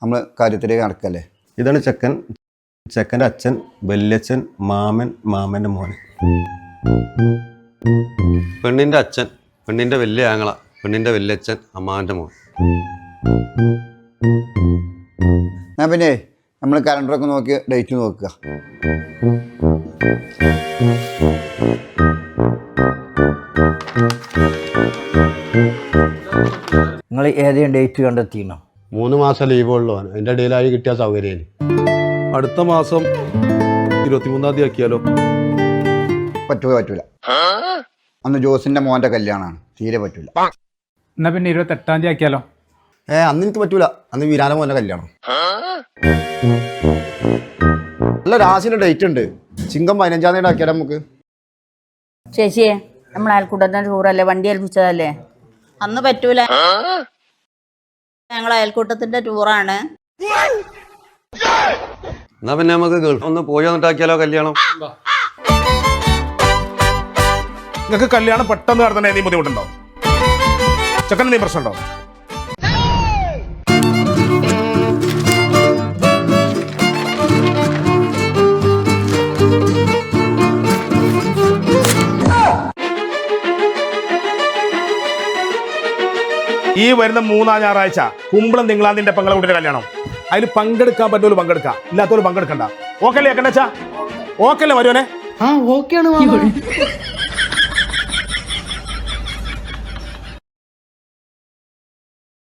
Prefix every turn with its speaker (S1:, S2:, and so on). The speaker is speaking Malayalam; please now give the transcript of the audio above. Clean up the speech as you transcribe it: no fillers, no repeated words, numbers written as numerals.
S1: നമ്മൾ കാര്യത്തിലേക്ക് നടക്കല്ലേ.
S2: ഇതാണ് ചെക്കൻ, ചെക്കൻ്റെ അച്ഛൻ, വല്യച്ഛൻ, മാമൻ, മാമൻ്റെ മോൻ.
S3: പെണ്ണിൻ്റെ അച്ഛൻ, പെണ്ണിൻ്റെ വലിയ ആങ്ങള, പെണ്ണിൻ്റെ വല്യച്ഛൻ, അമ്മാവൻ്റെ മോൻ.
S1: ഞാൻ പിന്നെ നമ്മൾ കലണ്ടറൊക്കെ നോക്കി ഡേറ്റ് നോക്കുക.
S4: നിങ്ങൾ ഏതെങ്കിലും ഡേറ്റ് കണ്ടെത്തിയോ?
S5: 3 മാസം ലീവ് ഉള്ളൂ, അതിൻ്റെ ഇടയിലായി കിട്ടിയ സൗകര്യം.
S6: അടുത്ത മാസം 23-ാം തീയതി ആക്കിയാലോ?
S1: പറ്റൂല. അന്ന് ജോസിന്റെ മോന്റെ കല്യാണമാണ്, തീരെ പറ്റൂല.
S7: എന്നാ പിന്നെ 28-ാം തീയതി ആക്കിയാലോ?
S2: അന്ന് എനിക്ക് പറ്റൂല, അന്ന് വീരാന മോൻ്റെ കല്യാണം. നല്ല രാശിയുടെ ഡേറ്റ് ഉണ്ട്, ചിങ്ങം 15-ാം തീയതി ആക്കിയാലോ നമുക്ക്?
S8: ചേച്ചിയെ, നമ്മൾ അയൽക്കൂട്ടത്തിന്റെ ടൂറല്ലേ, വണ്ടി ഏൽപ്പിച്ചതല്ലേ, അന്ന് പറ്റൂല. ഞങ്ങൾ അയൽക്കൂട്ടത്തിന്റെ ടൂറാണ്.
S3: എന്നാ പിന്നെ നമുക്ക് ഗൾഫ് ഒന്ന് പോയി വന്നിട്ടാക്കിയാലോ കല്യാണം?
S9: നിങ്ങൾക്ക് കല്യാണം പെട്ടെന്ന് നടത്താൻ എന്തെങ്കിലും ബുദ്ധിമുട്ടുണ്ടോ? ചെക്കൻ എന്തെങ്കിലും പ്രശ്നമുണ്ടോ? ഈ വരുന്ന 3-ാം ഞായറാഴ്ച കുമ്പളം തിങ്കളാന്തിന്റെ പെങ്ങളെ കുട്ടിയുടെ കല്യാണം. അതിൽ പങ്കെടുക്കാൻ പറ്റുമല്ലോ പങ്കെടുക്കാം, ഇല്ലാത്തവര് പങ്കെടുക്കണ്ട. ഓക്കെ അല്ലേ? ഓക്കെ അല്ലേ വരുവനെ?
S4: ഓക്കെയാണ്.